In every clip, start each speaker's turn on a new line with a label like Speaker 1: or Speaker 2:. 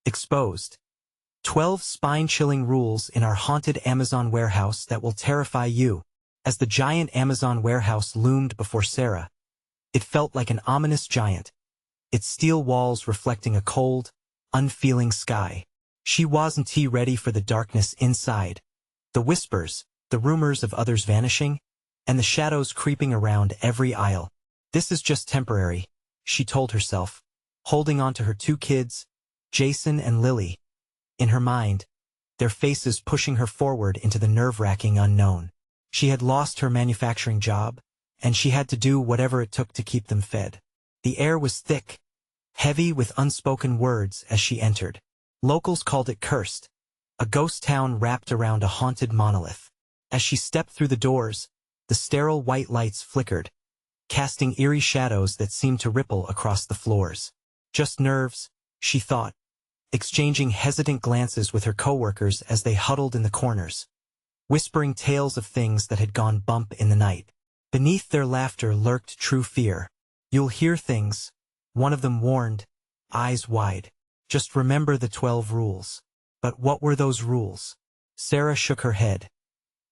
Speaker 1: Exposed. 12 spine-chilling rules in our haunted Amazon warehouse that will terrify you. As the giant Amazon warehouse loomed before Sarah, it felt like an ominous giant, its steel walls reflecting a cold, unfeeling sky. She wasn't ready for the darkness inside. The whispers, the rumors of others vanishing, and the shadows creeping around every aisle. This is just temporary, she told herself, holding on to her 2 kids, Jason and Lily. In her mind, their faces pushing her forward into the nerve-wracking unknown. She had lost her manufacturing job, and she had to do whatever it took to keep them fed. The air was thick, heavy with unspoken words as she entered. Locals called it cursed, a ghost town wrapped around a haunted monolith. As she stepped through the doors, the sterile white lights flickered, casting eerie shadows that seemed to ripple across the floors. Just nerves, she thought, exchanging hesitant glances with her coworkers as they huddled in the corners, whispering tales of things that had gone bump in the night. Beneath their laughter lurked true fear. You'll hear things, one of them warned, eyes wide. Just remember the 12 rules. But what were those rules? Sarah shook her head.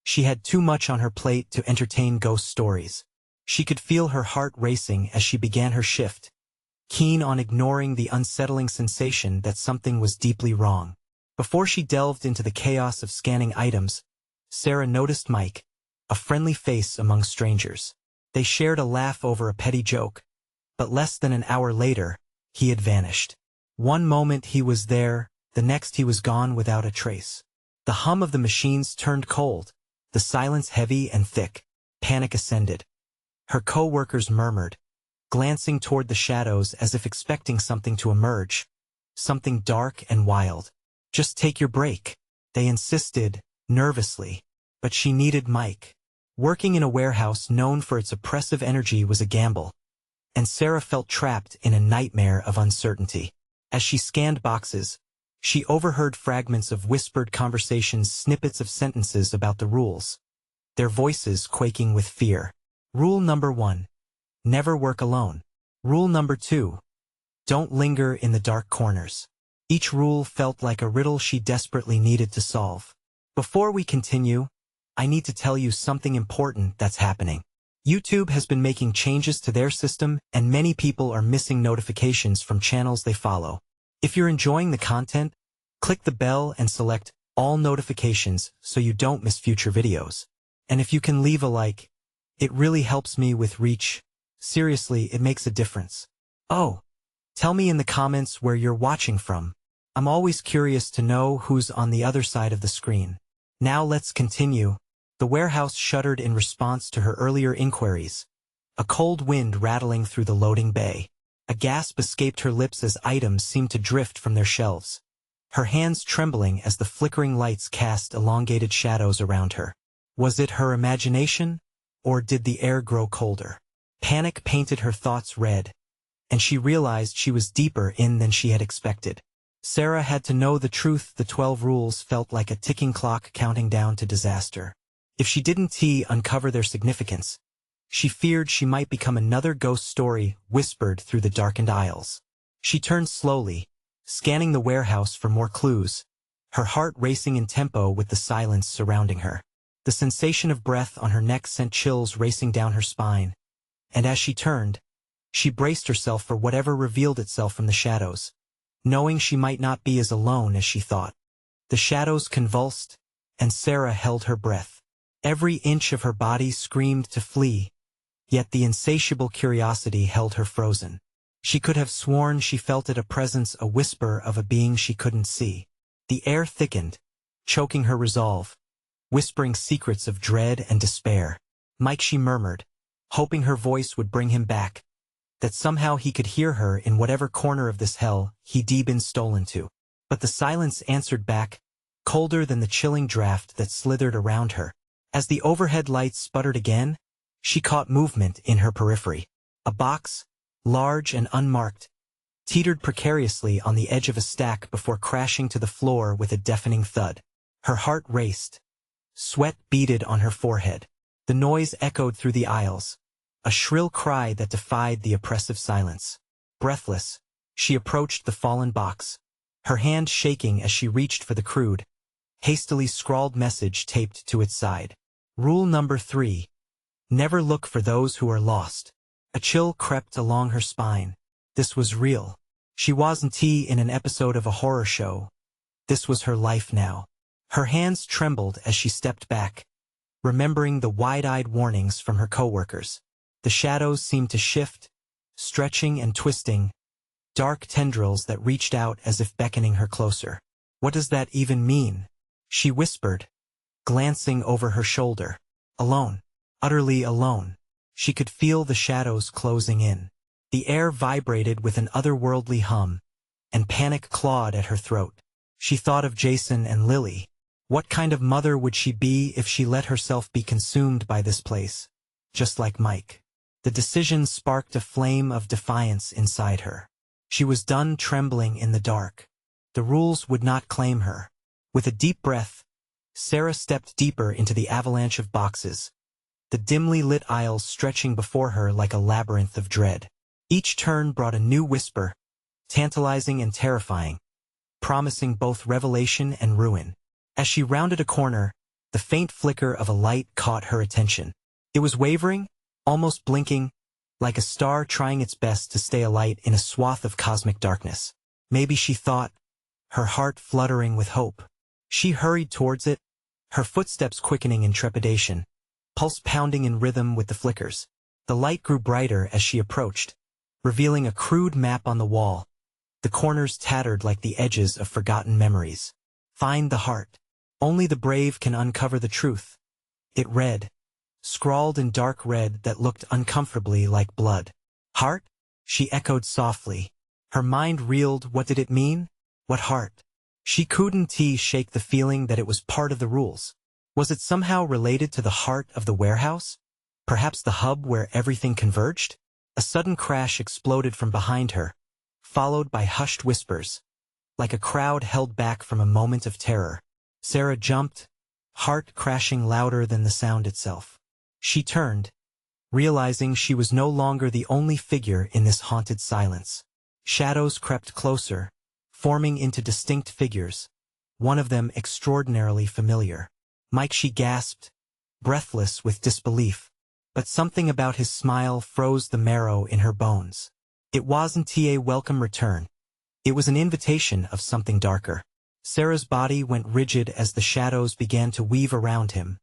Speaker 1: She had too much on her plate to entertain ghost stories. She could feel her heart racing as she began her shift, keen on ignoring the unsettling sensation that something was deeply wrong. Before she delved into the chaos of scanning items, Sarah noticed Mike, a friendly face among strangers. They shared a laugh over a petty joke, but less than an hour later, he had vanished. One moment he was there, the next he was gone without a trace. The hum of the machines turned cold, the silence heavy and thick. Panic ascended. Her co-workers murmured, glancing toward the shadows as if expecting something to emerge, something dark and wild. Just take your break, they insisted, nervously. But she needed Mike. Working in a warehouse known for its oppressive energy was a gamble, and Sarah felt trapped in a nightmare of uncertainty. As she scanned boxes, she overheard fragments of whispered conversations, snippets of sentences about the rules, their voices quaking with fear. Rule number 1. Never work alone. Rule number 2. Don't linger in the dark corners. Each rule felt like a riddle she desperately needed to solve. Before we continue, I need to tell you something important that's happening. YouTube has been making changes to their system, and many people are missing notifications from channels they follow. If you're enjoying the content, click the bell and select all notifications so you don't miss future videos. And if you can leave a like, it really helps me with reach. Seriously, it makes a difference. Oh, tell me in the comments where you're watching from. I'm always curious to know who's on the other side of the screen. Now let's continue. The warehouse shuddered in response to her earlier inquiries, a cold wind rattling through the loading bay. A gasp escaped her lips as items seemed to drift from their shelves, her hands trembling as the flickering lights cast elongated shadows around her. Was it her imagination, or did the air grow colder? Panic painted her thoughts red, and she realized she was deeper in than she had expected. Sarah had to know the truth. The 12 rules felt like a ticking clock counting down to disaster. If she didn't uncover their significance, she feared she might become another ghost story whispered through the darkened aisles. She turned slowly, scanning the warehouse for more clues, her heart racing in tempo with the silence surrounding her. The sensation of breath on her neck sent chills racing down her spine, and as she turned, she braced herself for whatever revealed itself from the shadows, knowing she might not be as alone as she thought. The shadows convulsed, and Sarah held her breath. Every inch of her body screamed to flee, yet the insatiable curiosity held her frozen. She could have sworn she felt it, a presence, a whisper of a being she couldn't see. The air thickened, choking her resolve, whispering secrets of dread and despair. Mike, she murmured, hoping her voice would bring him back, that somehow he could hear her in whatever corner of this hell he'd been stolen to. But the silence answered back, colder than the chilling draft that slithered around her. As the overhead lights sputtered again, she caught movement in her periphery. A box, large and unmarked, teetered precariously on the edge of a stack before crashing to the floor with a deafening thud. Her heart raced. Sweat beaded on her forehead. The noise echoed through the aisles, a shrill cry that defied the oppressive silence. Breathless, she approached the fallen box, her hand shaking as she reached for the crude, hastily scrawled message taped to its side. Rule number 3. Never look for those who are lost. A chill crept along her spine. This was real. She wasn't in an episode of a horror show. This was her life now. Her hands trembled as she stepped back, remembering the wide-eyed warnings from her coworkers. The shadows seemed to shift, stretching and twisting, dark tendrils that reached out as if beckoning her closer. What does that even mean? She whispered, glancing over her shoulder. Alone. Utterly alone. She could feel the shadows closing in. The air vibrated with an otherworldly hum, and panic clawed at her throat. She thought of Jason and Lily. What kind of mother would she be if she let herself be consumed by this place? Just like Mike. The decision sparked a flame of defiance inside her. She was done trembling in the dark. The rules would not claim her. With a deep breath, Sarah stepped deeper into the avalanche of boxes, the dimly lit aisles stretching before her like a labyrinth of dread. Each turn brought a new whisper, tantalizing and terrifying, promising both revelation and ruin. As she rounded a corner, the faint flicker of a light caught her attention. It was wavering, almost blinking, like a star trying its best to stay alight in a swath of cosmic darkness. Maybe, she thought, her heart fluttering with hope. She hurried towards it, her footsteps quickening in trepidation, pulse pounding in rhythm with the flickers. The light grew brighter as she approached, revealing a crude map on the wall, the corners tattered like the edges of forgotten memories. Find the heart. Only the brave can uncover the truth. It read, scrawled in dark red that looked uncomfortably like blood. Heart? She echoed softly. Her mind reeled. What did it mean? What heart? She couldn't shake the feeling that it was part of the rules. Was it somehow related to the heart of the warehouse? Perhaps the hub where everything converged? A sudden crash exploded from behind her, followed by hushed whispers, like a crowd held back from a moment of terror. Sarah jumped, heart crashing louder than the sound itself. She turned, realizing she was no longer the only figure in this haunted silence. Shadows crept closer, forming into distinct figures, one of them extraordinarily familiar. Mike, she gasped, breathless with disbelief. But something about his smile froze the marrow in her bones. It wasn't a welcome return. It was an invitation of something darker. Sarah's body went rigid as the shadows began to weave around him,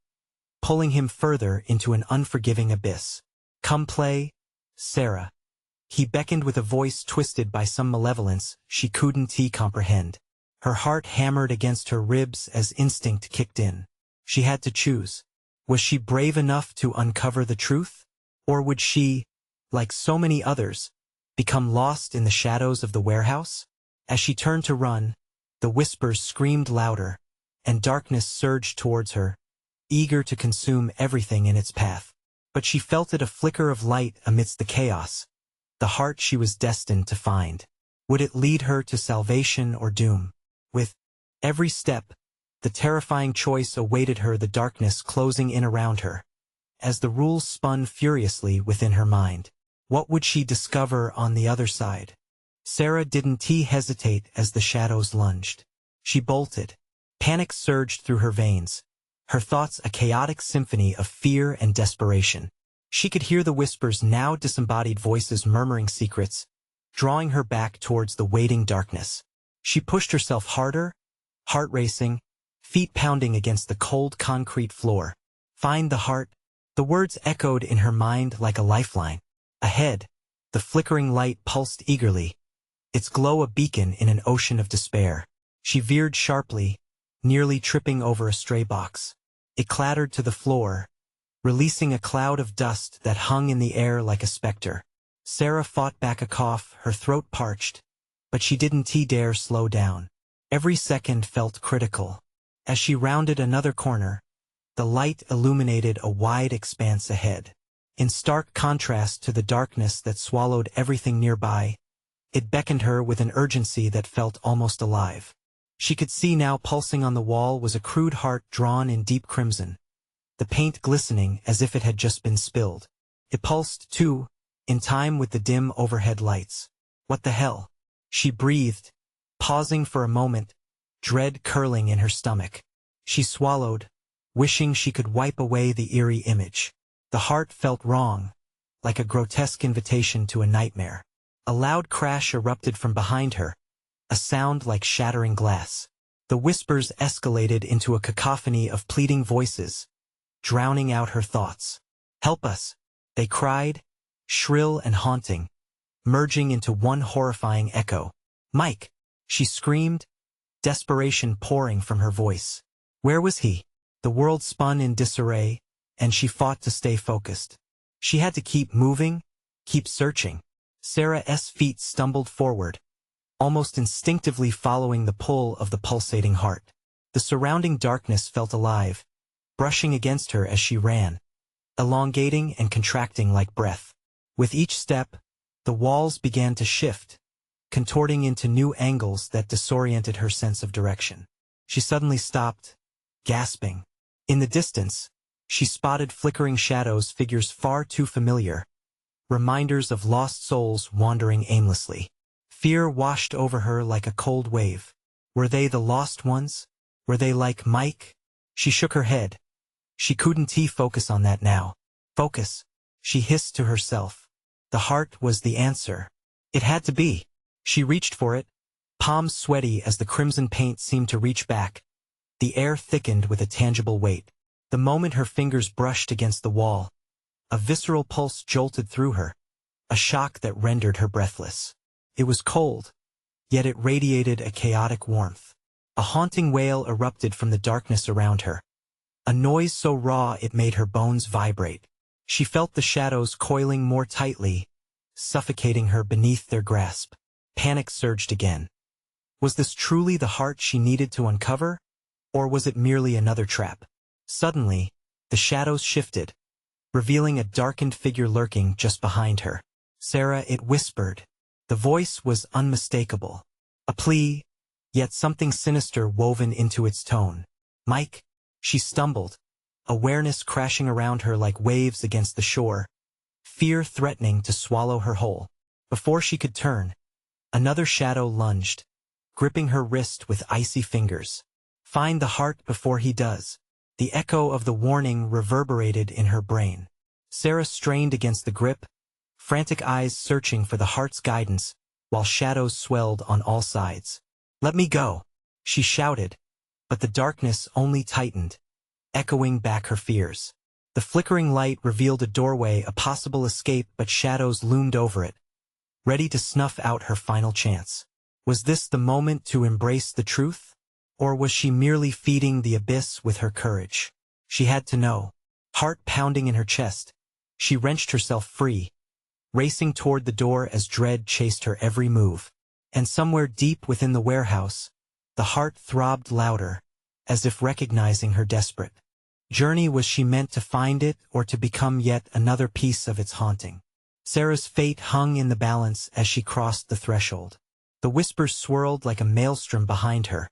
Speaker 1: pulling him further into an unforgiving abyss. Come play, Sarah. He beckoned with a voice twisted by some malevolence she couldn't comprehend. Her heart hammered against her ribs as instinct kicked in. She had to choose. Was she brave enough to uncover the truth? Or would she, like so many others, become lost in the shadows of the warehouse? As she turned to run, the whispers screamed louder, and darkness surged towards her, eager to consume everything in its path. But she felt it, a flicker of light amidst the chaos, the heart she was destined to find. Would it lead her to salvation or doom? With every step, the terrifying choice awaited her, the darkness closing in around her, as the rules spun furiously within her mind. What would she discover on the other side? Sarah didn't hesitate as the shadows lunged. She bolted. Panic surged through her veins, her thoughts a chaotic symphony of fear and desperation. She could hear the whispers, now disembodied voices murmuring secrets, drawing her back towards the waiting darkness. She pushed herself harder, heart racing, feet pounding against the cold concrete floor. Find the heart. The words echoed in her mind like a lifeline. Ahead, the flickering light pulsed eagerly, its glow a beacon in an ocean of despair. She veered sharply, nearly tripping over a stray box. It clattered to the floor, releasing a cloud of dust that hung in the air like a specter. Sarah fought back a cough, her throat parched, but she didn't dare slow down. Every second felt critical. As she rounded another corner, the light illuminated a wide expanse ahead. In stark contrast to the darkness that swallowed everything nearby, it beckoned her with an urgency that felt almost alive. She could see now, pulsing on the wall, was a crude heart drawn in deep crimson, the paint glistening as if it had just been spilled. It pulsed, too, in time with the dim overhead lights. What the hell? She breathed, Pausing for a moment, dread curling in her stomach. She swallowed, wishing she could wipe away the eerie image. The heart felt wrong, like a grotesque invitation to a nightmare. A loud crash erupted from behind her, a sound like shattering glass. The whispers escalated into a cacophony of pleading voices, drowning out her thoughts. "Help us!" they cried, shrill and haunting, merging into one horrifying echo. "Mike!" she screamed, desperation pouring from her voice. Where was he? The world spun in disarray, and she fought to stay focused. She had to keep moving, keep searching. Sarah's feet stumbled forward, almost instinctively following the pull of the pulsating heart. The surrounding darkness felt alive, brushing against her as she ran, elongating and contracting like breath. With each step, the walls began to shift, contorting into new angles that disoriented her sense of direction. She suddenly stopped, gasping. In the distance, she spotted flickering shadows, figures far too familiar, reminders of lost souls wandering aimlessly. Fear washed over her like a cold wave. Were they the lost ones? Were they like Mike? She shook her head. She couldn't focus on that now. Focus, she hissed to herself. The heart was the answer. It had to be. She reached for it, palms sweaty as the crimson paint seemed to reach back. The air thickened with a tangible weight. The moment her fingers brushed against the wall, a visceral pulse jolted through her, a shock that rendered her breathless. It was cold, yet it radiated a chaotic warmth. A haunting wail erupted from the darkness around her, a noise so raw it made her bones vibrate. She felt the shadows coiling more tightly, suffocating her beneath their grasp. Panic surged again. Was this truly the heart she needed to uncover, or was it merely another trap? Suddenly, the shadows shifted, revealing a darkened figure lurking just behind her. "Sarah," it whispered. The voice was unmistakable. A plea, yet something sinister woven into its tone. "Mike," she stumbled, awareness crashing around her like waves against the shore, fear threatening to swallow her whole. Before she could turn, another shadow lunged, gripping her wrist with icy fingers. "Find the heart before he does." The echo of the warning reverberated in her brain. Sarah strained against the grip, frantic eyes searching for the heart's guidance, while shadows swelled on all sides. "Let me go," she shouted, but the darkness only tightened, echoing back her fears. The flickering light revealed a doorway, a possible escape, but shadows loomed over it, ready to snuff out her final chance. Was this the moment to embrace the truth? Or was she merely feeding the abyss with her courage? She had to know. Heart pounding in her chest, she wrenched herself free, racing toward the door as dread chased her every move. And somewhere deep within the warehouse, the heart throbbed louder, as if recognizing her desperate journey. Was she meant to find it, or to become yet another piece of its haunting? Sarah's fate hung in the balance as she crossed the threshold. The whispers swirled like a maelstrom behind her,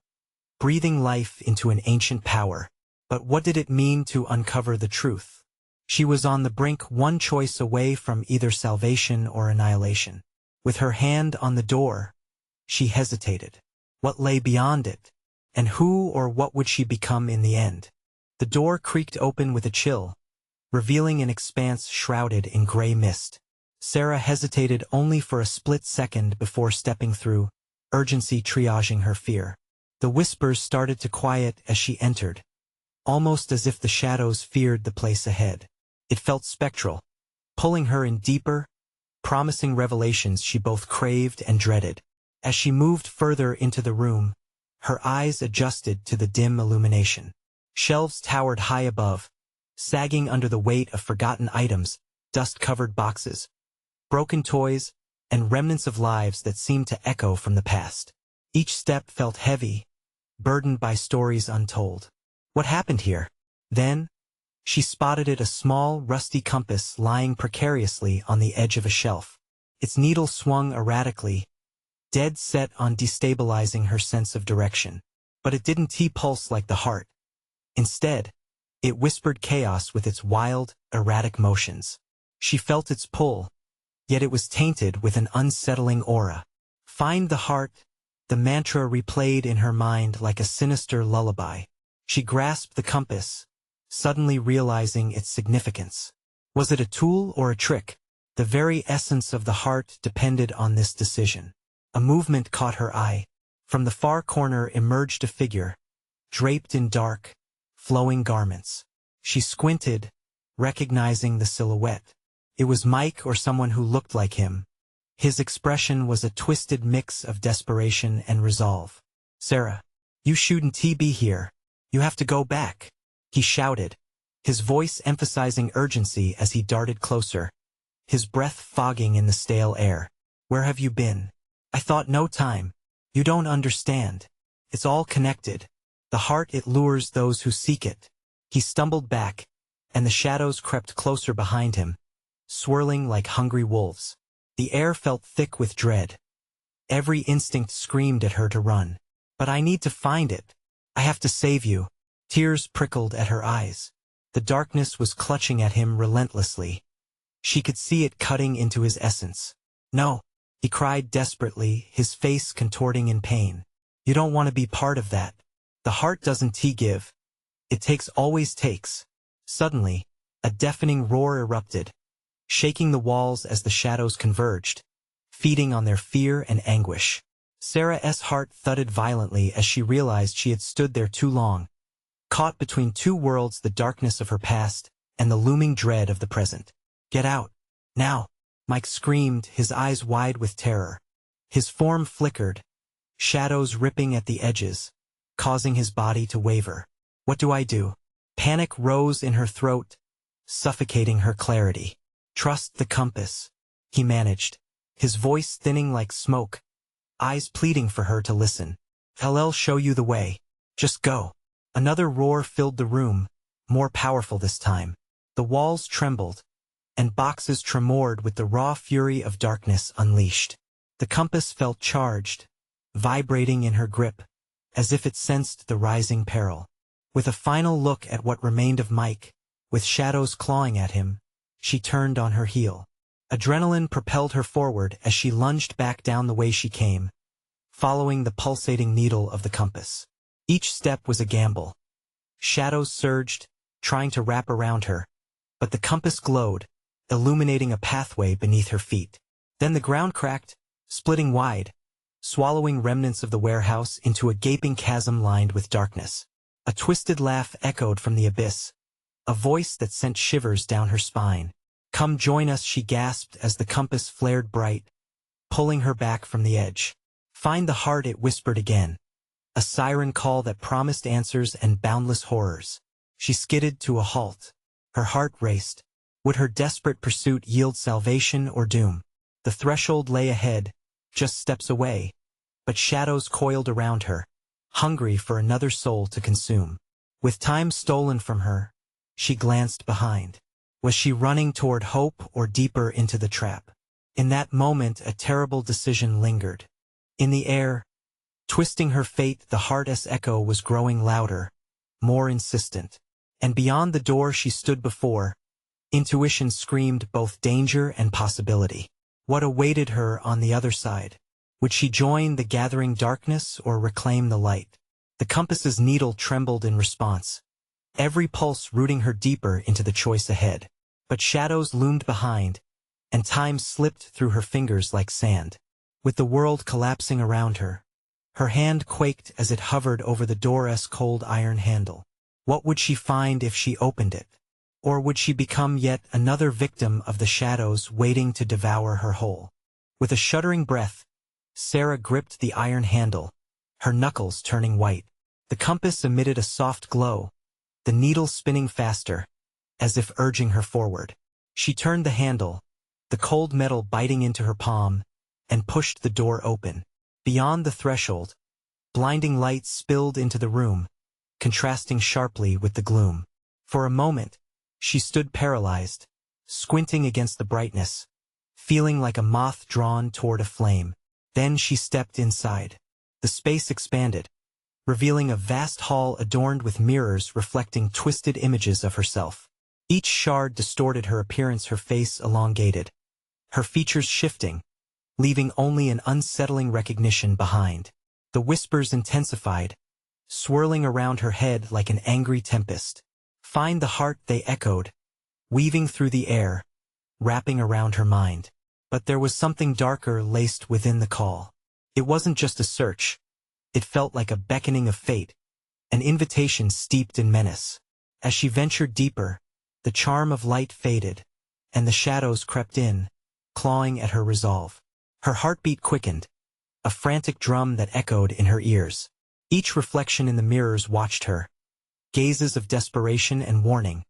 Speaker 1: breathing life into an ancient power. But what did it mean to uncover the truth? She was on the brink, one choice away from either salvation or annihilation. With her hand on the door, she hesitated. What lay beyond it? And who or what would she become in the end? The door creaked open with a chill, revealing an expanse shrouded in gray mist. Sarah hesitated only for a split second before stepping through, urgency triaging her fear. The whispers started to quiet as she entered, almost as if the shadows feared the place ahead. It felt spectral, pulling her in deeper, promising revelations she both craved and dreaded. As she moved further into the room, her eyes adjusted to the dim illumination. Shelves towered high above, sagging under the weight of forgotten items, dust-covered boxes, broken toys, and remnants of lives that seemed to echo from the past. Each step felt heavy, burdened by stories untold. What happened here? Then, she spotted a small, rusty compass lying precariously on the edge of a shelf. Its needle swung erratically, dead set on destabilizing her sense of direction. But it didn't pulse like the heart. Instead, it whispered chaos with its wild, erratic motions. She felt its pull, yet it was tainted with an unsettling aura. "Find the heart, The mantra replayed in her mind like a sinister lullaby. She grasped the compass, suddenly realizing its significance. Was it a tool or a trick? The very essence of the heart depended on this decision. A movement caught her eye. From the far corner emerged a figure, draped in dark, flowing garments. She squinted, recognizing the silhouette. It was Mike, or someone who looked like him. His expression was a twisted mix of desperation and resolve. "Sarah, you shouldn't be here. You have to go back," he shouted, his voice emphasizing urgency as he darted closer, his breath fogging in the stale air. "Where have you been? I thought no time. You don't understand. It's all connected. The heart, it lures those who seek it." He stumbled back, and the shadows crept closer behind him, swirling like hungry wolves. The air felt thick with dread. Every instinct screamed at her to run. "But I need to find it. I have to save you." Tears prickled at her eyes. The darkness was clutching at him relentlessly. She could see it cutting into his essence. "No," he cried desperately, his face contorting in pain. "You don't want to be part of that. The heart doesn't give. It takes, always takes." Suddenly, a deafening roar erupted, shaking the walls as the shadows converged, feeding on their fear and anguish. Sarah's heart thudded violently as she realized she had stood there too long, caught between two worlds, the darkness of her past and the looming dread of the present. "Get out, now!" Mike screamed, his eyes wide with terror. His form flickered, shadows ripping at the edges, causing his body to waver. "What do I do?" Panic rose in her throat, suffocating her clarity. "Trust the compass," he managed, his voice thinning like smoke, eyes pleading for her to listen. "I'll show you the way. Just go." Another roar filled the room, more powerful this time. The walls trembled, and boxes tremored with the raw fury of darkness unleashed. The compass felt charged, vibrating in her grip, as if it sensed the rising peril. With a final look at what remained of Mike, with shadows clawing at him, she turned on her heel. Adrenaline propelled her forward as she lunged back down the way she came, following the pulsating needle of the compass. Each step was a gamble. Shadows surged, trying to wrap around her, but the compass glowed, illuminating a pathway beneath her feet. Then the ground cracked, splitting wide, swallowing remnants of the warehouse into a gaping chasm lined with darkness. A twisted laugh echoed from the abyss, a voice that sent shivers down her spine. "Come join us," she gasped as the compass flared bright, pulling her back from the edge. "Find the heart," it whispered again, a siren call that promised answers and boundless horrors. She skidded to a halt. Her heart raced. Would her desperate pursuit yield salvation or doom? The threshold lay ahead, just steps away, but shadows coiled around her, hungry for another soul to consume. With time stolen from her, she glanced behind. Was she running toward hope or deeper into the trap? In that moment, a terrible decision lingered. In the air, twisting her fate, the heart's echo was growing louder, more insistent. And beyond the door she stood before, intuition screamed both danger and possibility. What awaited her on the other side? Would she join the gathering darkness or reclaim the light? The compass's needle trembled in response, every pulse rooting her deeper into the choice ahead. But shadows loomed behind, and time slipped through her fingers like sand. With the world collapsing around her, her hand quaked as it hovered over the door's cold iron handle. What would she find if she opened it? Or would she become yet another victim of the shadows waiting to devour her whole? With a shuddering breath, Sarah gripped the iron handle, her knuckles turning white. The compass emitted a soft glow, the needle spinning faster, as if urging her forward. She turned the handle, the cold metal biting into her palm, and pushed the door open. Beyond the threshold, blinding light spilled into the room, contrasting sharply with the gloom. For a moment, she stood paralyzed, squinting against the brightness, feeling like a moth drawn toward a flame. Then she stepped inside. The space expanded, revealing a vast hall adorned with mirrors reflecting twisted images of herself. Each shard distorted her appearance, her face elongated, her features shifting, leaving only an unsettling recognition behind. The whispers intensified, swirling around her head like an angry tempest. Find the heart, they echoed, weaving through the air, wrapping around her mind. But there was something darker laced within the call. It wasn't just a search. It felt like a beckoning of fate, an invitation steeped in menace. As she ventured deeper, the charm of light faded, and the shadows crept in, clawing at her resolve. Her heartbeat quickened, a frantic drum that echoed in her ears. Each reflection in the mirrors watched her, gazes of desperation and warning,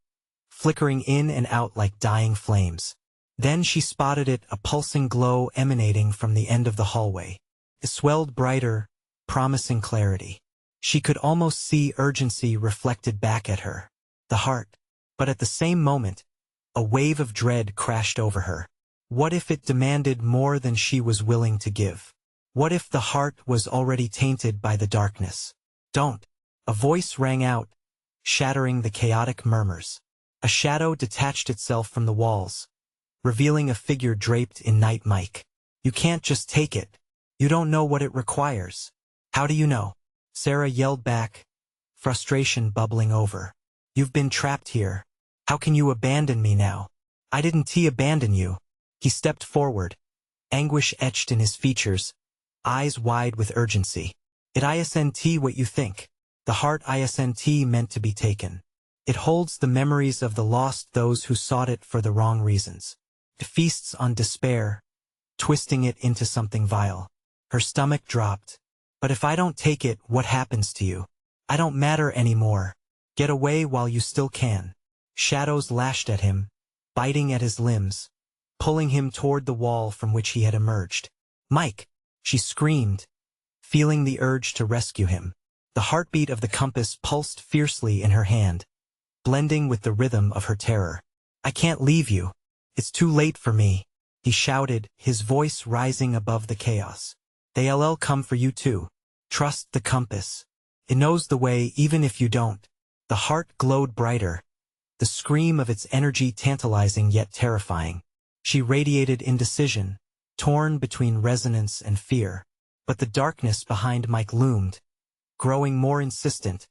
Speaker 1: flickering in and out like dying flames. Then she spotted it, a pulsing glow emanating from the end of the hallway. It swelled brighter, promising clarity. She could almost see urgency reflected back at her. The heart. But at the same moment, a wave of dread crashed over her. What if it demanded more than she was willing to give? What if the heart was already tainted by the darkness? Don't. A voice rang out, shattering the chaotic murmurs. A shadow detached itself from the walls, revealing a figure draped in night. Mike. You can't just take it. You don't know what it requires. How do you know? Sarah yelled back, frustration bubbling over. You've been trapped here. How can you abandon me now? I didn't abandon you. He stepped forward, anguish etched in his features, eyes wide with urgency. It isn't what you think. The heart isn't meant to be taken. It holds the memories of the lost, those who sought it for the wrong reasons. It feasts on despair, twisting it into something vile. Her stomach dropped. But if I don't take it, what happens to you? I don't matter anymore. Get away while you still can. Shadows lashed at him, biting at his limbs, pulling him toward the wall from which he had emerged. Mike! She screamed, feeling the urge to rescue him. The heartbeat of the compass pulsed fiercely in her hand, blending with the rhythm of her terror. I can't leave you. It's too late for me, he shouted, his voice rising above the chaos. They'll come for you too. Trust the compass. It knows the way even if you don't. The heart glowed brighter, the scream of its energy tantalizing yet terrifying. She radiated indecision, torn between resonance and fear. But the darkness behind Mike loomed, growing more insistent,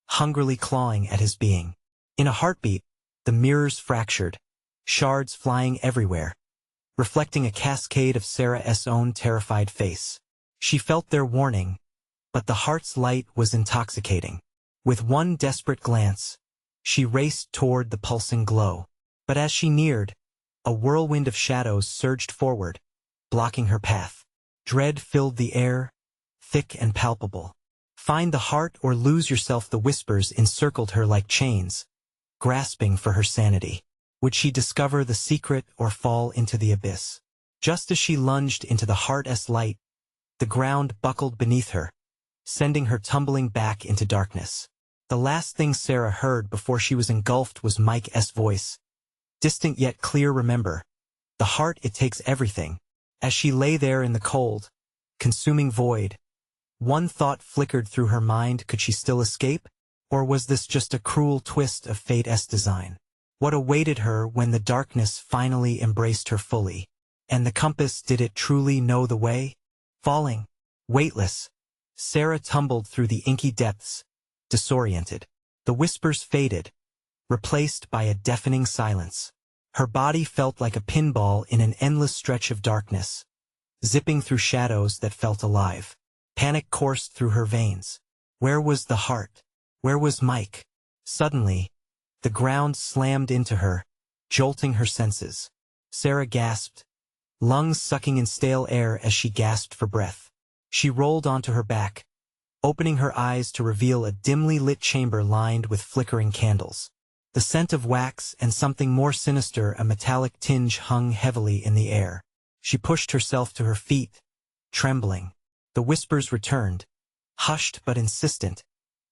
Speaker 1: hungrily clawing at his being. In a heartbeat, the mirrors fractured, shards flying everywhere, reflecting a cascade of Sarah's own terrified face. She felt their warning, but the heart's light was intoxicating. With one desperate glance, she raced toward the pulsing glow. But as she neared, a whirlwind of shadows surged forward, blocking her path. Dread filled the air, thick and palpable. Find the heart or lose yourself, the whispers encircled her like chains, grasping for her sanity. Would she discover the secret or fall into the abyss? Just as she lunged into the heart's light, the ground buckled beneath her, sending her tumbling back into darkness. The last thing Sarah heard before she was engulfed was Mike's voice, distant yet clear. Remember, the heart, it takes everything. As she lay there in the cold, consuming void, one thought flickered through her mind: could she still escape? Or was this just a cruel twist of fate's design? What awaited her when the darkness finally embraced her fully? And the compass, did it truly know the way? Falling, weightless, Sarah tumbled through the inky depths, disoriented. The whispers faded, replaced by a deafening silence. Her body felt like a pinball in an endless stretch of darkness, zipping through shadows that felt alive. Panic coursed through her veins. Where was the heart? Where was Mike? Suddenly, the ground slammed into her, jolting her senses. Sarah gasped, lungs sucking in stale air as she gasped for breath. She rolled onto her back, opening her eyes to reveal a dimly lit chamber lined with flickering candles. The scent of wax and something more sinister, a metallic tinge, hung heavily in the air. She pushed herself to her feet, trembling. The whispers returned, hushed but insistent,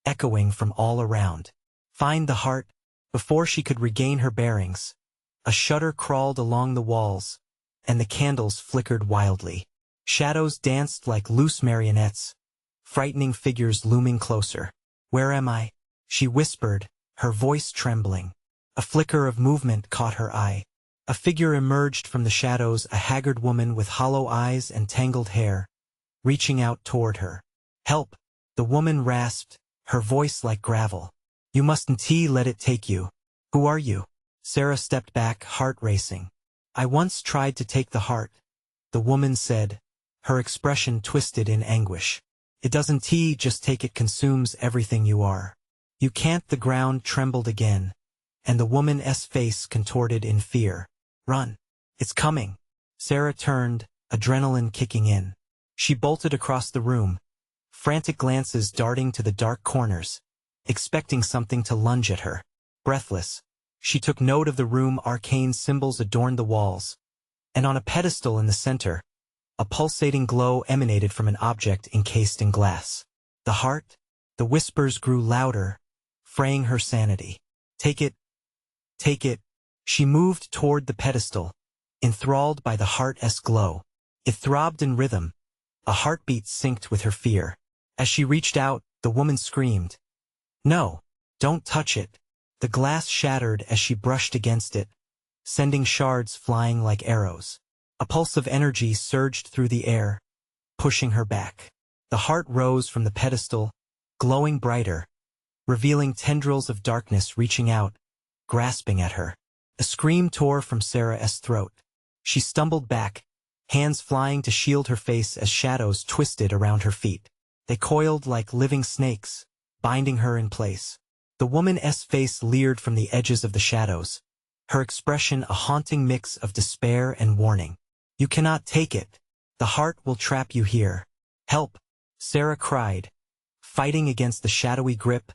Speaker 1: echoing from all around. Find the heart. Before she could regain her bearings, a shudder crawled along the walls, and the candles flickered wildly. Shadows danced like loose marionettes, frightening figures looming closer. Where am I? She whispered, her voice trembling. A flicker of movement caught her eye. A figure emerged from the shadows, a haggard woman with hollow eyes and tangled hair, reaching out toward her. Help! The woman rasped, her voice like gravel. You mustn't let it take you. Who are you? Sarah stepped back, heart racing. I once tried to take the heart, the woman said, her expression twisted in anguish. It doesn't just take it consumes everything you are. You can't. The ground trembled again, and the woman's face contorted in fear. Run! It's coming! Sarah turned, adrenaline kicking in. She bolted across the room, frantic glances darting to the dark corners, expecting something to lunge at her. Breathless, she took note of the room. Arcane symbols adorned the walls, and on a pedestal in the center, a pulsating glow emanated from an object encased in glass. The heart? The whispers grew louder, fraying her sanity. Take it. Take it. She moved toward the pedestal, enthralled by the heart's glow. It throbbed in rhythm, a heartbeat synced with her fear. As she reached out, the woman screamed. No, don't touch it. The glass shattered as she brushed against it, sending shards flying like arrows. A pulse of energy surged through the air, pushing her back. The heart rose from the pedestal, glowing brighter, revealing tendrils of darkness reaching out, grasping at her. A scream tore from Sarah's throat. She stumbled back, hands flying to shield her face as shadows twisted around her feet. They coiled like living snakes, binding her in place. The woman's face leered from the edges of the shadows, her expression a haunting mix of despair and warning. You cannot take it. The heart will trap you here. Help! Sarah cried, fighting against the shadowy grip,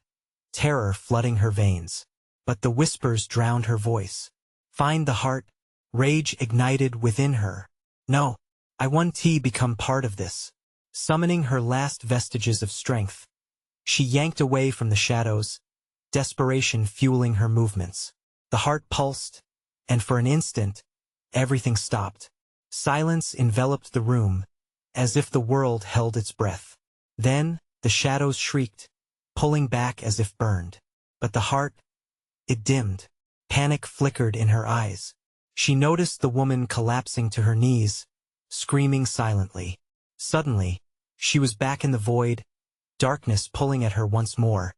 Speaker 1: terror flooding her veins. But the whispers drowned her voice. Find the heart. Rage ignited within her. No, I want to become part of this. Summoning her last vestiges of strength, she yanked away from the shadows, desperation fueling her movements. The heart pulsed, and for an instant, everything stopped. Silence enveloped the room, as if the world held its breath. Then, the shadows shrieked, pulling back as if burned. But the heart, it dimmed. Panic flickered in her eyes. She noticed the woman collapsing to her knees, screaming silently. Suddenly, she was back in the void, darkness pulling at her once more.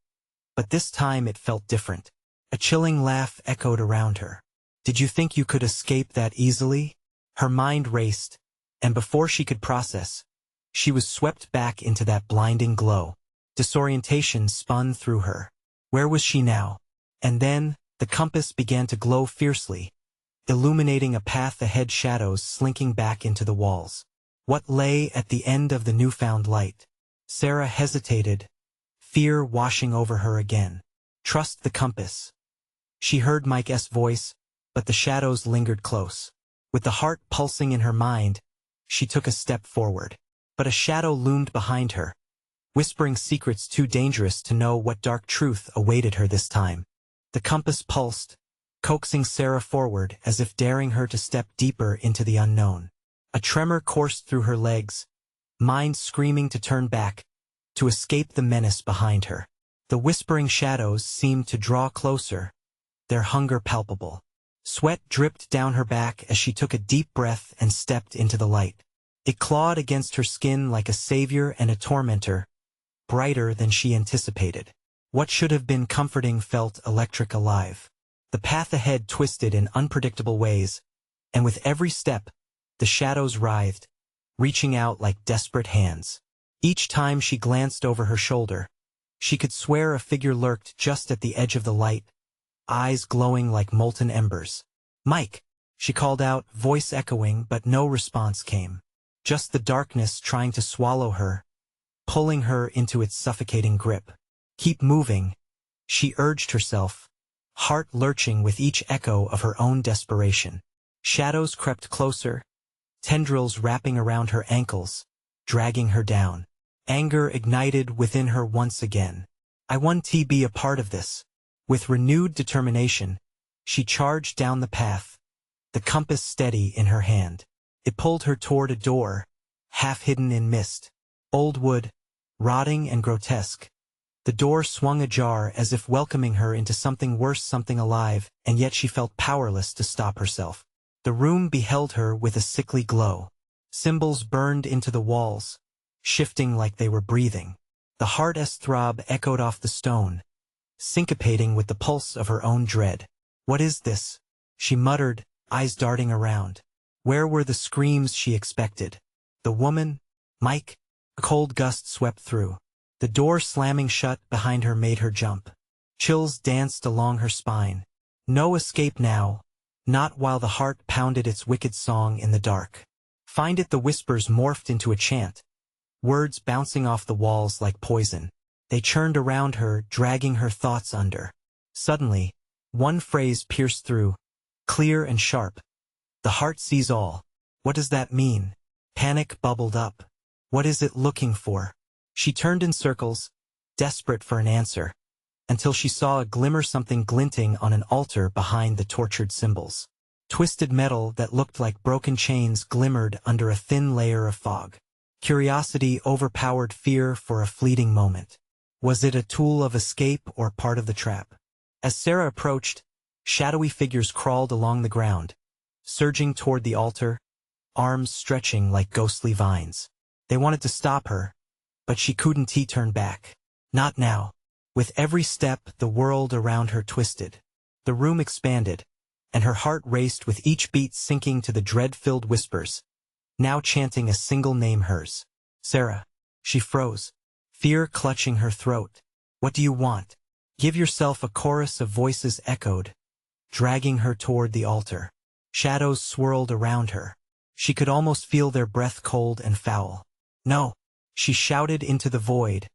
Speaker 1: But this time it felt different. A chilling laugh echoed around her. Did you think you could escape that easily? Her mind raced, and before she could process, she was swept back into that blinding glow. Disorientation spun through her. Where was she now? And then, the compass began to glow fiercely, illuminating a path ahead, shadows slinking back into the walls. What lay at the end of the newfound light? Sarah hesitated, fear washing over her again. Trust the compass. She heard Mike's voice, but the shadows lingered close. With the heart pulsing in her mind, she took a step forward. But a shadow loomed behind her, whispering secrets too dangerous to know what dark truth awaited her this time. The compass pulsed, coaxing Sarah forward as if daring her to step deeper into the unknown. A tremor coursed through her legs, mind screaming to turn back, to escape the menace behind her. The whispering shadows seemed to draw closer, their hunger palpable. Sweat dripped down her back as she took a deep breath and stepped into the light. It clawed against her skin like a savior and a tormentor, brighter than she anticipated. What should have been comforting felt electric alive. The path ahead twisted in unpredictable ways, and with every step, the shadows writhed, reaching out like desperate hands. Each time she glanced over her shoulder, she could swear a figure lurked just at the edge of the light, eyes glowing like molten embers. "Mike!" she called out, voice echoing, but no response came. Just the darkness trying to swallow her, pulling her into its suffocating grip. Keep moving, she urged herself, heart lurching with each echo of her own desperation. Shadows crept closer, tendrils wrapping around her ankles, dragging her down. Anger ignited within her once again. I want to be a part of this. With renewed determination, she charged down the path, the compass steady in her hand. It pulled her toward a door, half hidden in mist. Old wood, rotting and grotesque. The door swung ajar as if welcoming her into something worse, something alive, and yet she felt powerless to stop herself. The room beheld her with a sickly glow. Symbols burned into the walls, shifting like they were breathing. The heart's throb echoed off the stone, syncopating with the pulse of her own dread. "What is this?" she muttered, eyes darting around. Where were the screams she expected? The woman? Mike? A cold gust swept through. The door slamming shut behind her made her jump. Chills danced along her spine. No escape now, not while the heart pounded its wicked song in the dark. Find it, the whispers morphed into a chant, words bouncing off the walls like poison. They churned around her, dragging her thoughts under. Suddenly, one phrase pierced through, clear and sharp. "The heart sees all." What does that mean? Panic bubbled up. What is it looking for? She turned in circles, desperate for an answer, until she saw a glimmer, something glinting on an altar behind the tortured symbols. Twisted metal that looked like broken chains glimmered under a thin layer of fog. Curiosity overpowered fear for a fleeting moment. Was it a tool of escape or part of the trap? As Sarah approached, shadowy figures crawled along the ground, surging toward the altar, arms stretching like ghostly vines. They wanted to stop her, but she couldn't turn back. Not now. With every step, the world around her twisted. The room expanded, and her heart raced with each beat, sinking to the dread-filled whispers, now chanting a single name, hers. "Sarah." She froze, fear clutching her throat. "What do you want?" "Give yourself." A chorus of voices echoed, dragging her toward the altar. Shadows swirled around her. She could almost feel their breath, cold and foul. "No," she shouted into the void,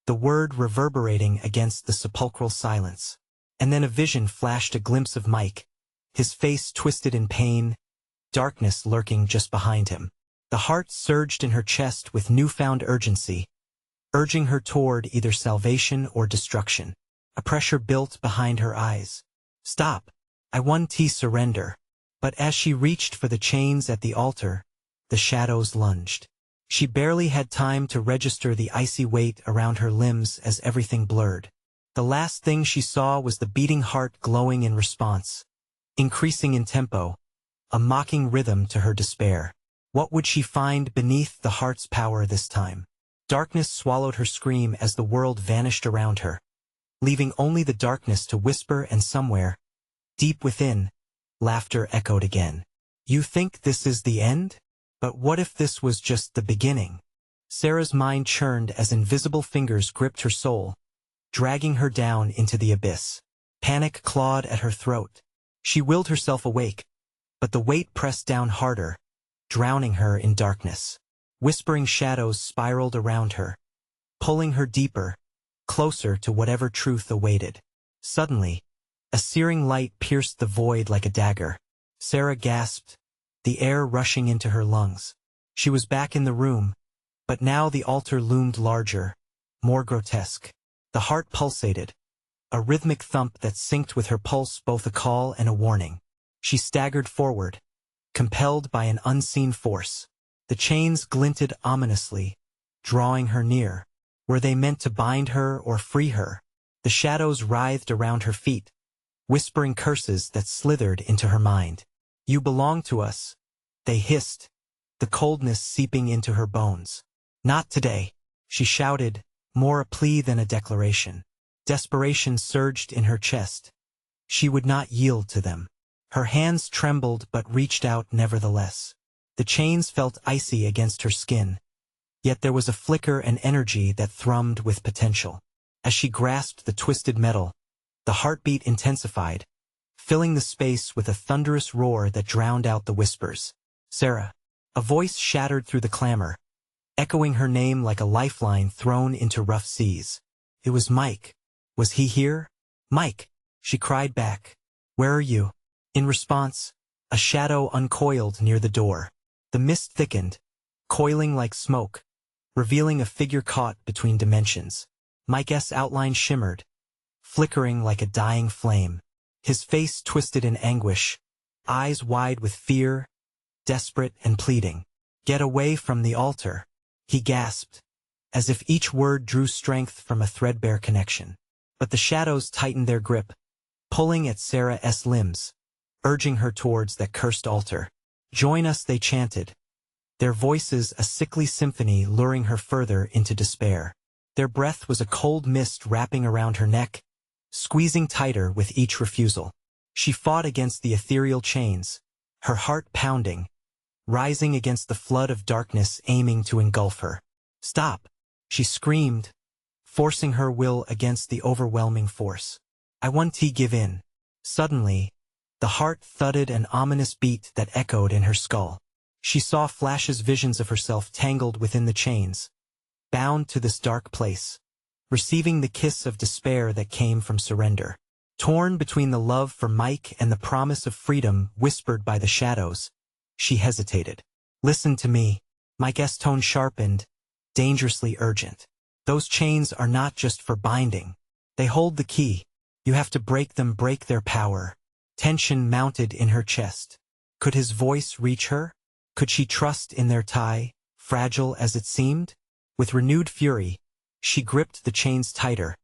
Speaker 1: the word reverberating against the sepulchral silence. And then a vision flashed, a glimpse of Mike, his face twisted in pain, darkness lurking just behind him. The heart surged in her chest with newfound urgency, urging her toward either salvation or destruction. A pressure built behind her eyes. "Stop. I want to surrender." But as she reached for the chains at the altar, the shadows lunged. She barely had time to register the icy weight around her limbs as everything blurred. The last thing she saw was the beating heart glowing in response, increasing in tempo, a mocking rhythm to her despair. What would she find beneath the heart's power this time? Darkness swallowed her scream as the world vanished around her, leaving only the darkness to whisper, and somewhere, deep within, laughter echoed again. "You think this is the end? But what if this was just the beginning?" Sarah's mind churned as invisible fingers gripped her soul, dragging her down into the abyss. Panic clawed at her throat. She willed herself awake, but the weight pressed down harder, drowning her in darkness. Whispering shadows spiraled around her, pulling her deeper, closer to whatever truth awaited. Suddenly, a searing light pierced the void like a dagger. Sarah gasped, the air rushing into her lungs. She was back in the room, but now the altar loomed larger, more grotesque. The heart pulsated, a rhythmic thump that synced with her pulse, both a call and a warning. She staggered forward, compelled by an unseen force. The chains glinted ominously, drawing her near. Were they meant to bind her or free her? The shadows writhed around her feet, whispering curses that slithered into her mind. "You belong to us," they hissed, the coldness seeping into her bones. "Not today," she shouted, more a plea than a declaration. Desperation surged in her chest. She would not yield to them. Her hands trembled but reached out nevertheless. The chains felt icy against her skin, yet there was a flicker and energy that thrummed with potential. As she grasped the twisted metal, the heartbeat intensified, filling the space with a thunderous roar that drowned out the whispers. "Sarah." A voice shattered through the clamor, echoing her name like a lifeline thrown into rough seas. It was Mike. Was he here? "Mike," she cried back. "Where are you?" In response, a shadow uncoiled near the door. The mist thickened, coiling like smoke, revealing a figure caught between dimensions. Mike's outline shimmered, flickering like a dying flame. His face twisted in anguish, eyes wide with fear, desperate and pleading. "Get away from the altar," he gasped, as if each word drew strength from a threadbare connection. But the shadows tightened their grip, pulling at Sarah's limbs, urging her towards that cursed altar. "Join us," they chanted, their voices a sickly symphony luring her further into despair. Their breath was a cold mist wrapping around her neck, squeezing tighter with each refusal. She fought against the ethereal chains, her heart pounding, rising against the flood of darkness aiming to engulf her. "Stop!" she screamed, forcing her will against the overwhelming force. "I want to give in." Suddenly, the heart thudded an ominous beat that echoed in her skull. She saw flashes visions of herself tangled within the chains, bound to this dark place, receiving the kiss of despair that came from surrender. Torn between the love for Mike and the promise of freedom whispered by the shadows, she hesitated. "Listen to me." Mike's tone sharpened, dangerously urgent. "Those chains are not just for binding. They hold the key. You have to break them, break their power." Tension mounted in her chest. Could his voice reach her? Could she trust in their tie, fragile as it seemed? With renewed fury, she gripped the chains tighter,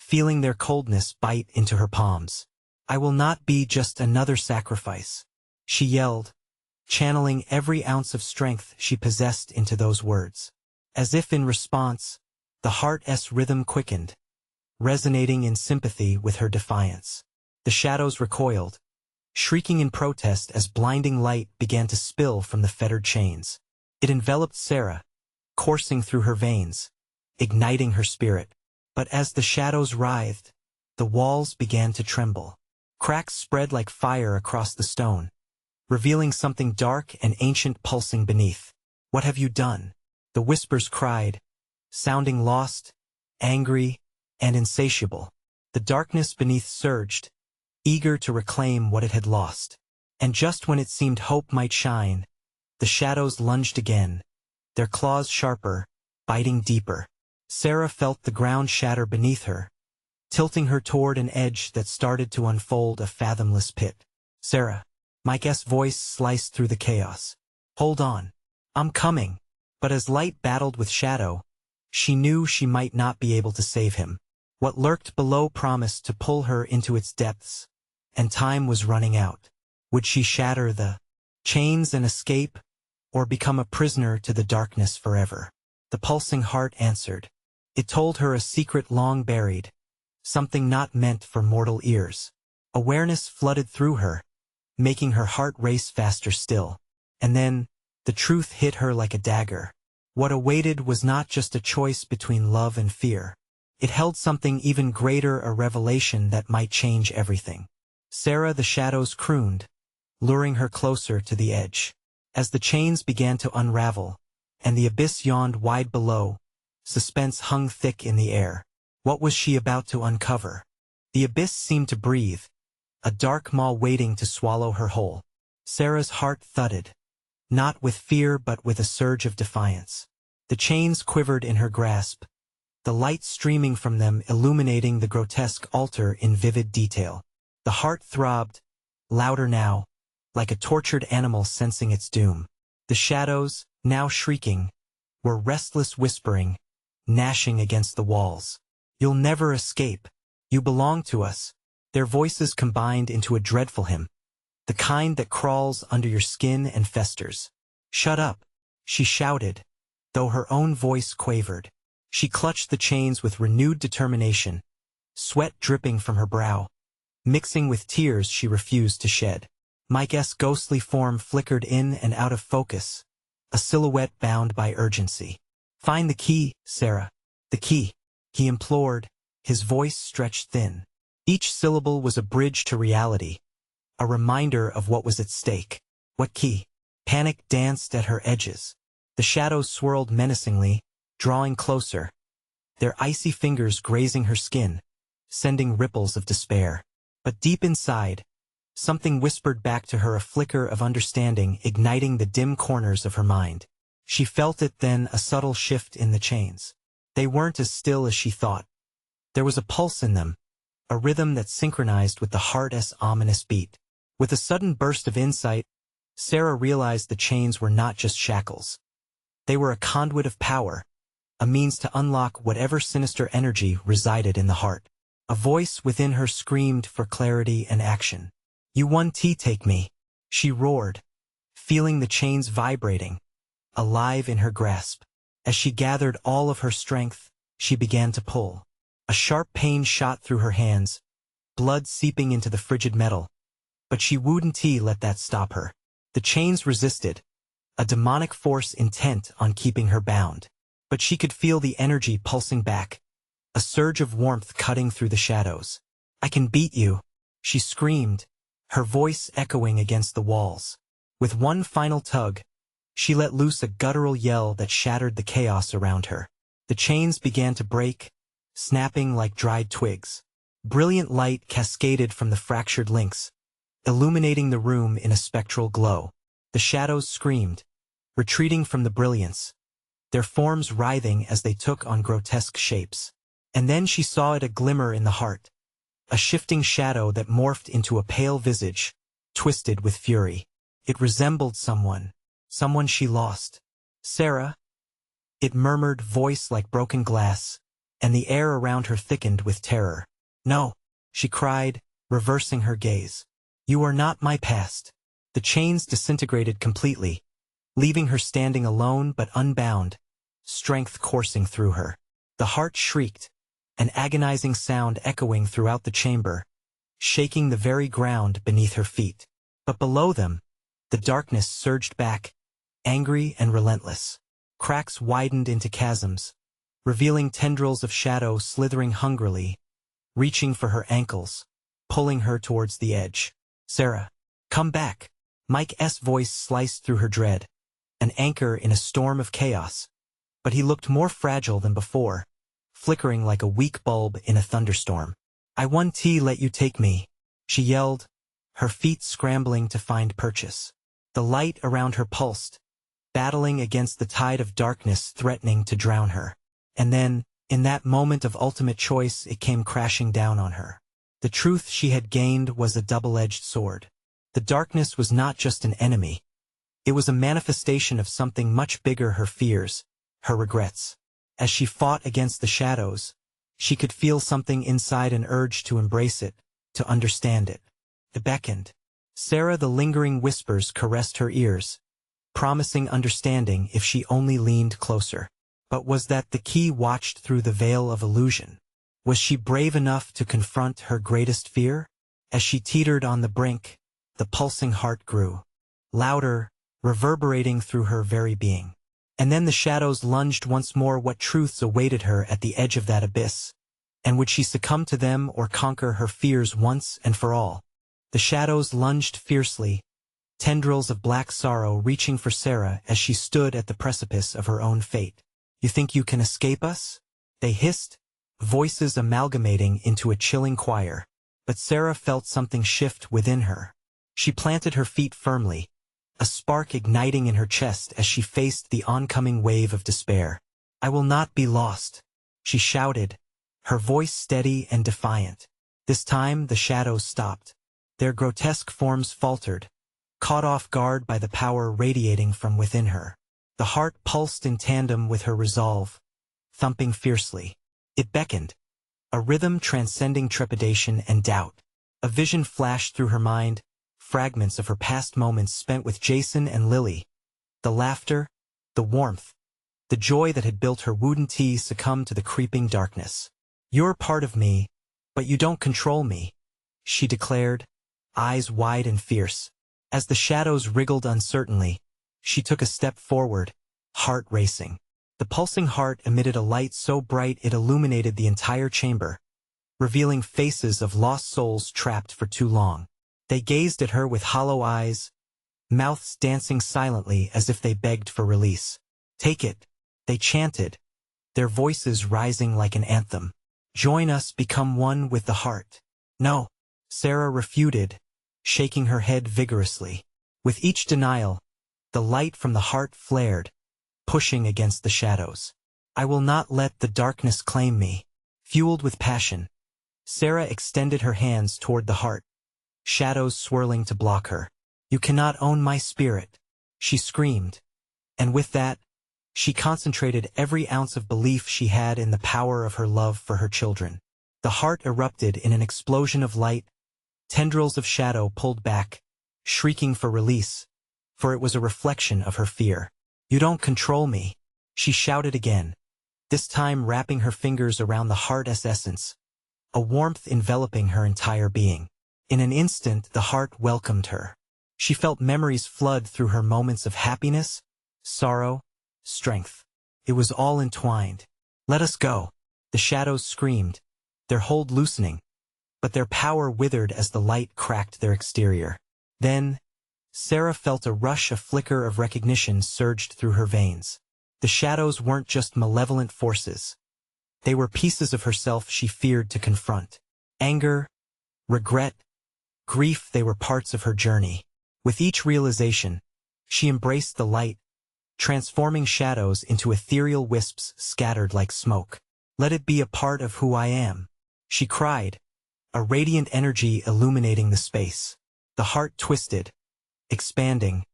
Speaker 1: feeling their coldness bite into her palms. "I will not be just another sacrifice," she yelled, channeling every ounce of strength she possessed into those words. As if in response, the heart's rhythm quickened, resonating in sympathy with her defiance. The shadows recoiled, shrieking in protest as blinding light began to spill from the fettered chains. It enveloped Sarah, coursing through her veins, igniting her spirit. But as the shadows writhed, the walls began to tremble. Cracks spread like fire across the stone, revealing something dark and ancient pulsing beneath. "What have you done?" the whispers cried, sounding lost, angry, and insatiable. The darkness beneath surged, eager to reclaim what it had lost. And just when it seemed hope might shine, the shadows lunged again, their claws sharper, biting deeper. Sarah felt the ground shatter beneath her, tilting her toward an edge that started to unfold a fathomless pit. "Sarah." Mike's voice sliced through the chaos. "Hold on. I'm coming." But as light battled with shadow, she knew she might not be able to save him. What lurked below promised to pull her into its depths, and time was running out. Would she shatter the chains and escape, or become a prisoner to the darkness forever? The pulsing heart answered. It told her a secret long buried, something not meant for mortal ears. Awareness flooded through her, making her heart race faster still. And then, the truth hit her like a dagger. What awaited was not just a choice between love and fear. It held something even greater, a revelation that might change everything. "Sarah," the shadows crooned, luring her closer to the edge. As the chains began to unravel, and the abyss yawned wide below, suspense hung thick in the air. What was she about to uncover? The abyss seemed to breathe, a dark maw waiting to swallow her whole. Sarah's heart thudded, not with fear but with a surge of defiance. The chains quivered in her grasp, the light streaming from them illuminating the grotesque altar in vivid detail. The heart throbbed, louder now, like a tortured animal sensing its doom. The shadows, now shrieking, were restless whispering, gnashing against the walls. "You'll never escape. You belong to us." Their voices combined into a dreadful hymn, the kind that crawls under your skin and festers. "Shut up," she shouted, though her own voice quavered. She clutched the chains with renewed determination, sweat dripping from her brow, mixing with tears she refused to shed. Mike's ghostly form flickered in and out of focus, a silhouette bound by urgency. "Find the key, Sarah. The key," he implored, his voice stretched thin. Each syllable was a bridge to reality, a reminder of what was at stake. "What key?" Panic danced at her edges. The shadows swirled menacingly, drawing closer, their icy fingers grazing her skin, sending ripples of despair. But deep inside, something whispered back to her, a flicker of understanding igniting the dim corners of her mind. She felt it then, a subtle shift in the chains. They weren't as still as she thought. There was a pulse in them, a rhythm that synchronized with the heart's ominous beat. With a sudden burst of insight, Sarah realized the chains were not just shackles. They were a conduit of power, a means to unlock whatever sinister energy resided in the heart. A voice within her screamed for clarity and action. "You want to take me," she roared, feeling the chains vibrating, alive in her grasp. As she gathered all of her strength, She began to pull. A sharp pain shot through her hands, blood seeping into the frigid metal. But she wouldn't let that stop her. The chains resisted, a demonic force intent on keeping her bound. But she could feel the energy pulsing back, a surge of warmth cutting through the shadows. "I can beat you," she screamed, her voice echoing against the walls. With one final tug, she let loose a guttural yell that shattered the chaos around her. The chains began to break, snapping like dried twigs. Brilliant light cascaded from the fractured links, illuminating the room in a spectral glow. The shadows screamed, retreating from the brilliance, their forms writhing as they took on grotesque shapes. And then she saw it, a glimmer in the heart, a shifting shadow that morphed into a pale visage, twisted with fury. It resembled someone she lost. "Sarah," it murmured, voice like broken glass, and the air around her thickened with terror. "No," she cried, reversing her gaze. "You are not my past." The chains disintegrated completely, leaving her standing alone but unbound, strength coursing through her. The heart shrieked, an agonizing sound echoing throughout the chamber, shaking the very ground beneath her feet. But below them, the darkness surged back, angry and relentless. Cracks widened into chasms, revealing tendrils of shadow slithering hungrily, reaching for her ankles, pulling her towards the edge. "Sarah, come back." Mike's voice sliced through her dread, an anchor in a storm of chaos. But he looked more fragile than before, flickering like a weak bulb in a thunderstorm. "I won't let you take me," she yelled, her feet scrambling to find purchase. The light around her pulsed, battling against the tide of darkness threatening to drown her. And then, in that moment of ultimate choice, it came crashing down on her. The truth she had gained was a double-edged sword. The darkness was not just an enemy. It was a manifestation of something much bigger: her fears, her regrets. As she fought against the shadows, she could feel something inside, an urge to embrace it, to understand it. It beckoned. "Sarah," the lingering whispers caressed her ears, promising understanding if she only leaned closer. But was that the key watched through the veil of illusion? Was she brave enough to confront her greatest fear? As she teetered on the brink, the pulsing heart grew louder, reverberating through her very being. And then the shadows lunged once more. What truths awaited her at the edge of that abyss? And would she succumb to them or conquer her fears once and for all? The shadows lunged fiercely, tendrils of black sorrow reaching for Sarah as she stood at the precipice of her own fate. "You think you can escape us?" they hissed, voices amalgamating into a chilling choir. But Sarah felt something shift within her. She planted her feet firmly, a spark igniting in her chest as she faced the oncoming wave of despair. "I will not be lost," she shouted, her voice steady and defiant. This time the shadows stopped. Their grotesque forms faltered, caught off guard by the power radiating from within her. The heart pulsed in tandem with her resolve, thumping fiercely. It beckoned, a rhythm transcending trepidation and doubt. A vision flashed through her mind, fragments of her past moments spent with Jason and Lily. The laughter, the warmth, the joy that had built her wouldn't succumb to the creeping darkness. "You're part of me, but you don't control me," she declared, eyes wide and fierce. As the shadows wriggled uncertainly, she took a step forward, heart racing. The pulsing heart emitted a light so bright it illuminated the entire chamber, revealing faces of lost souls trapped for too long. They gazed at her with hollow eyes, mouths dancing silently as if they begged for release. "Take it," they chanted, their voices rising like an anthem. "Join us, become one with the heart." "No," Sarah refuted, shaking her head vigorously. With each denial, the light from the heart flared, pushing against the shadows. "I will not let the darkness claim me." Fueled with passion, Sarah extended her hands toward the heart, shadows swirling to block her. "You cannot own my spirit," she screamed. And with that, she concentrated every ounce of belief she had in the power of her love for her children. The heart erupted in an explosion of light, tendrils of shadow pulled back, shrieking for release, for it was a reflection of her fear. "You don't control me," she shouted again, this time wrapping her fingers around the heart's essence, a warmth enveloping her entire being. In an instant, the heart welcomed her. She felt memories flood through her, moments of happiness, sorrow, strength. It was all entwined. "Let us go," the shadows screamed, their hold loosening, but their power withered as the light cracked their exterior. Then, Sarah felt a rush, a flicker of recognition surged through her veins. The shadows weren't just malevolent forces. They were pieces of herself she feared to confront. Anger, regret, grief, they were parts of her journey. With each realization, she embraced the light, transforming shadows into ethereal wisps scattered like smoke. "Let it be a part of who I am," she cried, a radiant energy illuminating the space. The heart twisted, expanding,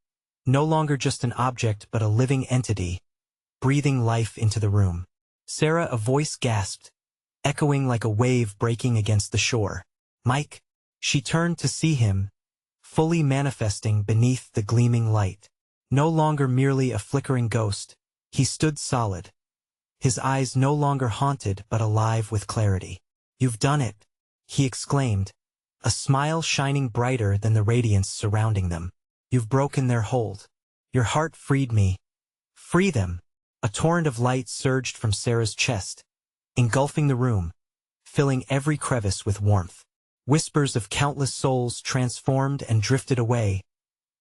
Speaker 1: no longer just an object but a living entity, breathing life into the room. "Sarah," a voice gasped, echoing like a wave breaking against the shore. "Mike." She turned to see him, fully manifesting beneath the gleaming light. No longer merely a flickering ghost, he stood solid, his eyes no longer haunted but alive with clarity. "You've done it," he exclaimed, a smile shining brighter than the radiance surrounding them. "You've broken their hold. Your heart freed me. Free them." A torrent of light surged from Sarah's chest, engulfing the room, filling every crevice with warmth. Whispers of countless souls transformed and drifted away,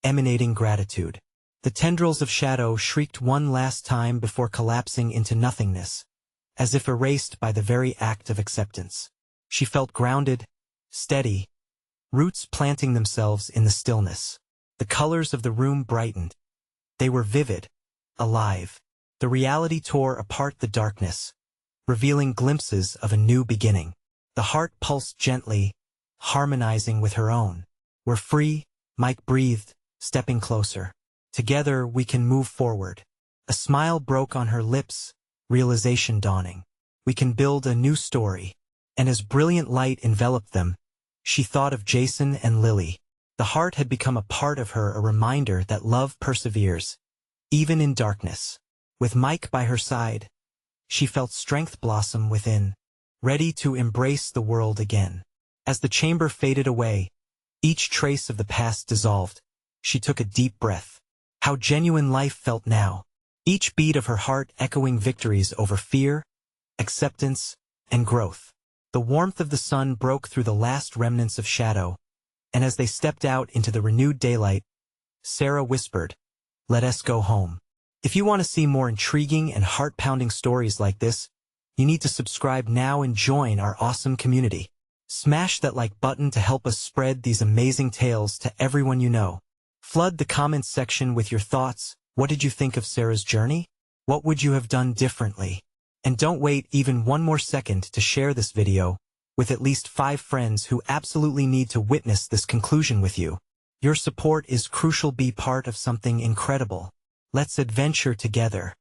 Speaker 1: emanating gratitude. The tendrils of shadow shrieked one last time before collapsing into nothingness, as if erased by the very act of acceptance. She felt grounded, steady, roots planting themselves in the stillness. The colors of the room brightened. They were vivid, alive. The reality tore apart the darkness, revealing glimpses of a new beginning. The heart pulsed gently, harmonizing with her own. "We're free," Mike breathed, stepping closer. "Together we can move forward." A smile broke on her lips, realization dawning. "We can build a new story." And as brilliant light enveloped them, she thought of Jason and Lily. The heart had become a part of her, a reminder that love perseveres, even in darkness. With Mike by her side, she felt strength blossom within, ready to embrace the world again. As the chamber faded away, each trace of the past dissolved, she took a deep breath. How genuine life felt now, each beat of her heart echoing victories over fear, acceptance, and growth. The warmth of the sun broke through the last remnants of shadow, and as they stepped out into the renewed daylight, Sarah whispered, "Let us go home." If you want to see more intriguing and heart-pounding stories like this, you need to subscribe now and join our awesome community. Smash that like button to help us spread these amazing tales to everyone you know. Flood the comments section with your thoughts. What did you think of Sarah's journey? What would you have done differently? And don't wait even one more second to share this video with at least 5 friends who absolutely need to witness this conclusion with you. Your support is crucial. Be part of something incredible. Let's adventure together.